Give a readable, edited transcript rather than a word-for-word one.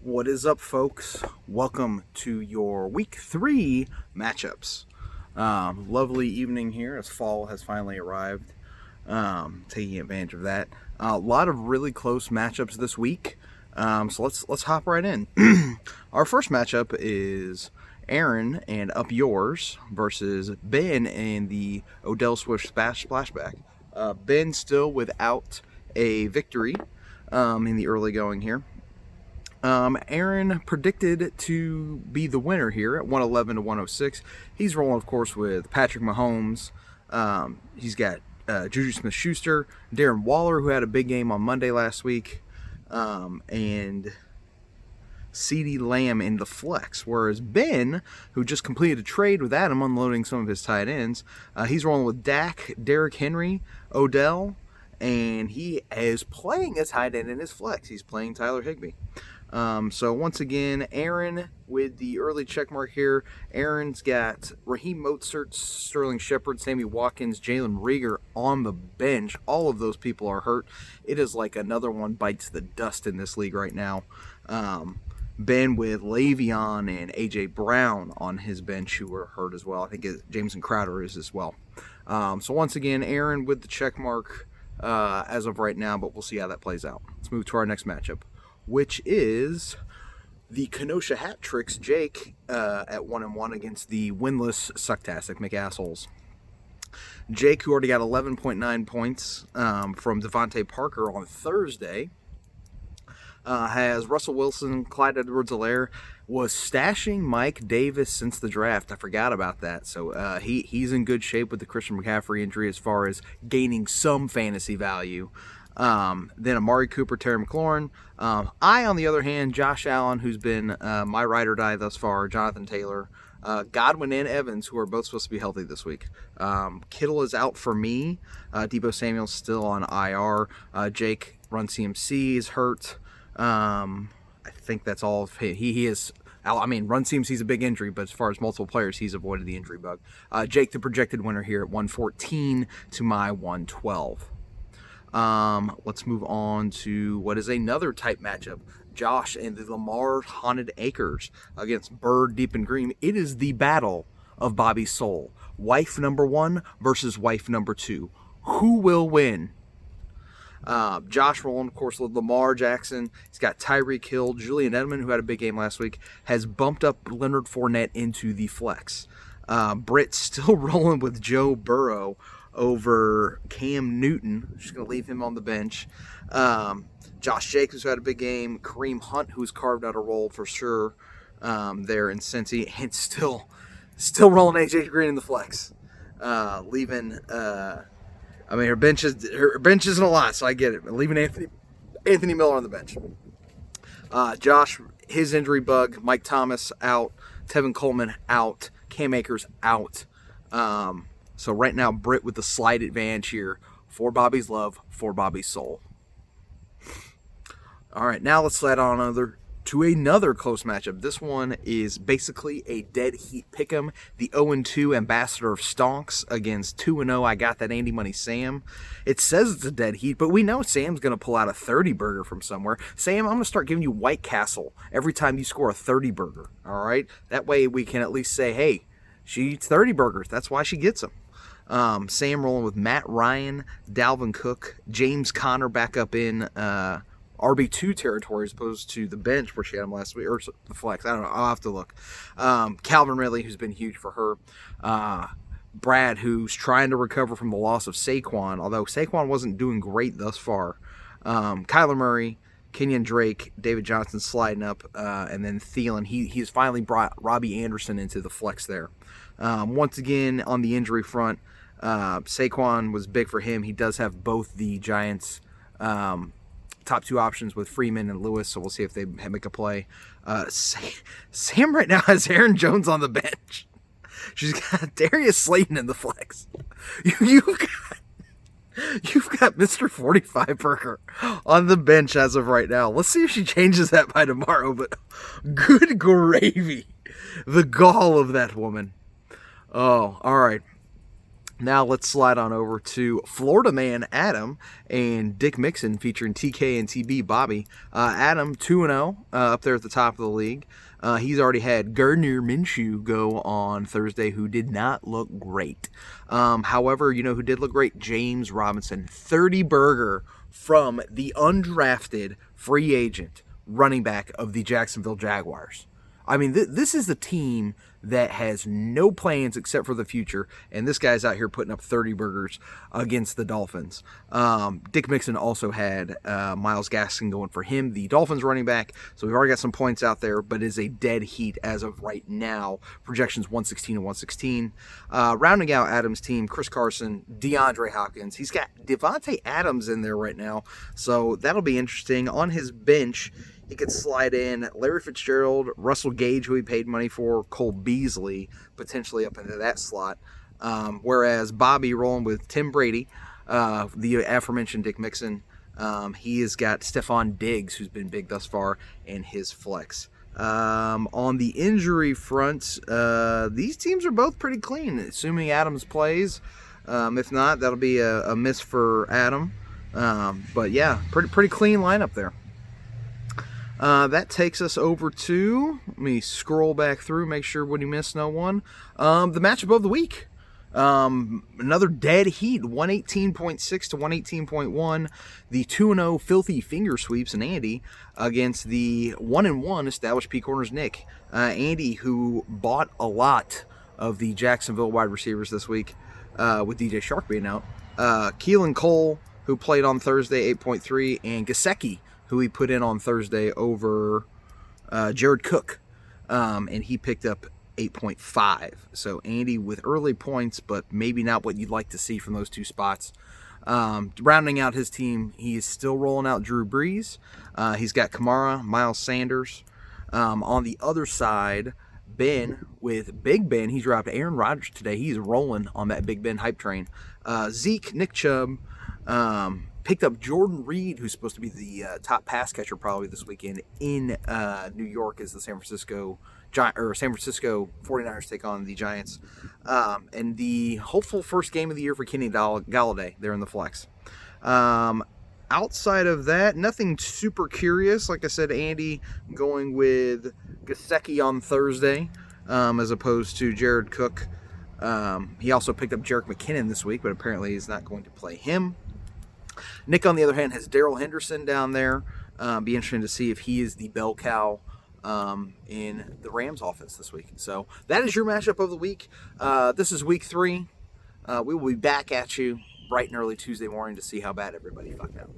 What is up, folks? Welcome to your week 3 matchups. Lovely evening here as fall has finally arrived. Taking advantage of that. A lot of really close matchups this week. So let's hop right in. Our first matchup is Aaron and Up Yours versus Ben and the Odell Swift Splashback. Ben still without a victory in the early going here. Aaron predicted to be the winner here at 111 to 106. He's rolling, of course, with Patrick Mahomes. He's got Juju Smith-Schuster, Darren Waller, who had a big game on Monday last week, and CeeDee Lamb in the flex. Whereas Ben, who just completed a trade with Adam, unloading some of his tight ends, he's rolling with Dak, Derrick Henry, Odell, and he is playing a tight end in his flex. He's playing Tyler Higbee. So once again, Aaron with the early check mark here. Aaron's got Raheem Mostert, Sterling Shepard, Sammy Watkins, Jalen Reagor on the bench. All of those people are hurt. It is like another one bites the dust in this league right now. Ben with Le'Veon and A.J. Brown on his bench who were hurt as well. I think Jameson Crowder is as well. So once again, Aaron with the check mark as of right now, but we'll see how that plays out. Let's move to our next matchup, which is the Kenosha Hat Tricks Jake at 1-1 against the winless Sucktastic McAssholes. Jake, who already got 11.9 points from Devontae Parker on Thursday, has Russell Wilson, Clyde Edwards-Helaire, was stashing Mike Davis since the draft. I forgot about that. So he's in good shape with the Christian McCaffrey injury as far as gaining some fantasy value. Then Amari Cooper, Terry McLaurin. I, on the other hand, Josh Allen, who's been my ride or die thus far, Jonathan Taylor, Godwin and Evans, who are both supposed to be healthy this week. Kittle is out for me. Deebo Samuel's still on IR. Jake Run CMC is hurt. I think that's all. He is. I mean, Run CMC's a big injury, but as far as multiple players, he's avoided the injury bug. Jake, the projected winner here at 114 to my 112. Let's move on to what is another type matchup. Josh and the Lamar Haunted Acres against Bird Deep and Green. It is the battle of Bobby's soul. Wife number 1 versus wife number 2. Who will win? Josh rolling, of course, with Lamar Jackson. He's got Tyreek Hill. Julian Edelman, who had a big game last week, has bumped up Leonard Fournette into the flex. Britt's still rolling with Joe Burrow over Cam Newton. Just going to leave him on the bench. Josh Jacobs, who had a big game. Kareem Hunt, who's carved out a role for sure there in Cincy. And still rolling A.J. Green in the flex. Leaving... I mean, her bench isn't a lot, so I get it. Leaving Anthony Miller on the bench. Josh, his injury bug. Mike Thomas out. Tevin Coleman out. Cam Akers out. So right now, Britt with the slight advantage here for Bobby's love, for Bobby's soul. All right, now let's slide on to another close matchup. This one is basically a dead heat pick'em. The 0-2 ambassador of stonks against 2-0. I got that Andy Money Sam. It says it's a dead heat, but we know Sam's going to pull out a 30 burger from somewhere. Sam, I'm going to start giving you White Castle every time you score a 30 burger. All right, that way we can at least say, hey, she eats 30 burgers. That's why she gets them. Sam rolling with Matt Ryan, Dalvin Cook, James Conner back up in RB2 territory as opposed to the bench where she had him last week, or the flex. I don't know. I'll have to look. Calvin Ridley, who's been huge for her. Brad, who's trying to recover from the loss of Saquon, although Saquon wasn't doing great thus far. Kyler Murray, Kenyon Drake, David Johnson sliding up, and then Thielen. He's finally brought Robbie Anderson into the flex there. Once again, on the injury front, Saquon was big for him. He does have both the Giants' top 2 options with Freeman and Lewis, so we'll see if they make a play. Sam right now has Aaron Jones on the bench. She's got Darius Slayton in the flex. You've got Mr. 45 Burger on the bench as of right now. Let's see if she changes that by tomorrow, but good gravy. The gall of that woman. Oh, all right. Now let's slide on over to Florida man Adam and Dick Mixon featuring TK and TB Bobby. Adam 2-0 up there at the top of the league. He's already had Gardner Minshew go on Thursday, who did not look great. However, you know who did look great? James Robinson. 30 burger from the undrafted free agent running back of the Jacksonville Jaguars. I mean, this is the team that has no plans except for the future, and this guy's out here putting up 30 burgers against the Dolphins. Dick Mixon also had Myles Gaskin going for him, the Dolphins running back, so we've already got some points out there, but it is a dead heat as of right now. Projections 116 and 116. Rounding out Adams' team, Chris Carson, DeAndre Hopkins. He's got Devontae Adams in there right now, so that'll be interesting. On his bench, he could slide in Larry Fitzgerald, Russell Gage, who he paid money for, Cole Beasley, potentially up into that slot. Whereas Bobby rolling with Tim Brady, the aforementioned Dick Mixon, he has got Stephon Diggs, who's been big thus far, and his flex. On the injury front, these teams are both pretty clean, assuming Adams plays. If not, that'll be a miss for Adam. But yeah, pretty clean lineup there. That takes us over to, let me scroll back through, make sure we missed no one. The matchup of the week. Another dead heat, 118.6 to 118.1. The 2-0 filthy finger sweeps and Andy against the 1-1 established P Corners Nick. Andy, who bought a lot of the Jacksonville wide receivers this week, with DJ Shark being out. Keelan Cole, who played on Thursday, 8.3, and Gesicki, who he put in on Thursday over Jared Cook, and he picked up 8.5. So Andy with early points, but maybe not what you'd like to see from those two spots. Rounding out his team, he is still rolling out Drew Brees. He's got Kamara, Miles Sanders. On the other side, Ben, with Big Ben, he dropped Aaron Rodgers today. He's rolling on that Big Ben hype train. Zeke, Nick Chubb, picked up Jordan Reed, who's supposed to be the top pass catcher probably this weekend in New York as the San Francisco 49ers take on the Giants. And the hopeful first game of the year for Kenny Galladay there in the flex. Outside of that, nothing super curious. Like I said, Andy going with Gesicki on Thursday as opposed to Jared Cook. He also picked up Jerick McKinnon this week, but apparently he's not going to play him. Nick, on the other hand, has Darrell Henderson down there. Be interesting to see if he is the bell cow in the Rams offense this week. So that is your matchup of the week. This is week 3. We will be back at you bright and early Tuesday morning to see how bad everybody fucked out.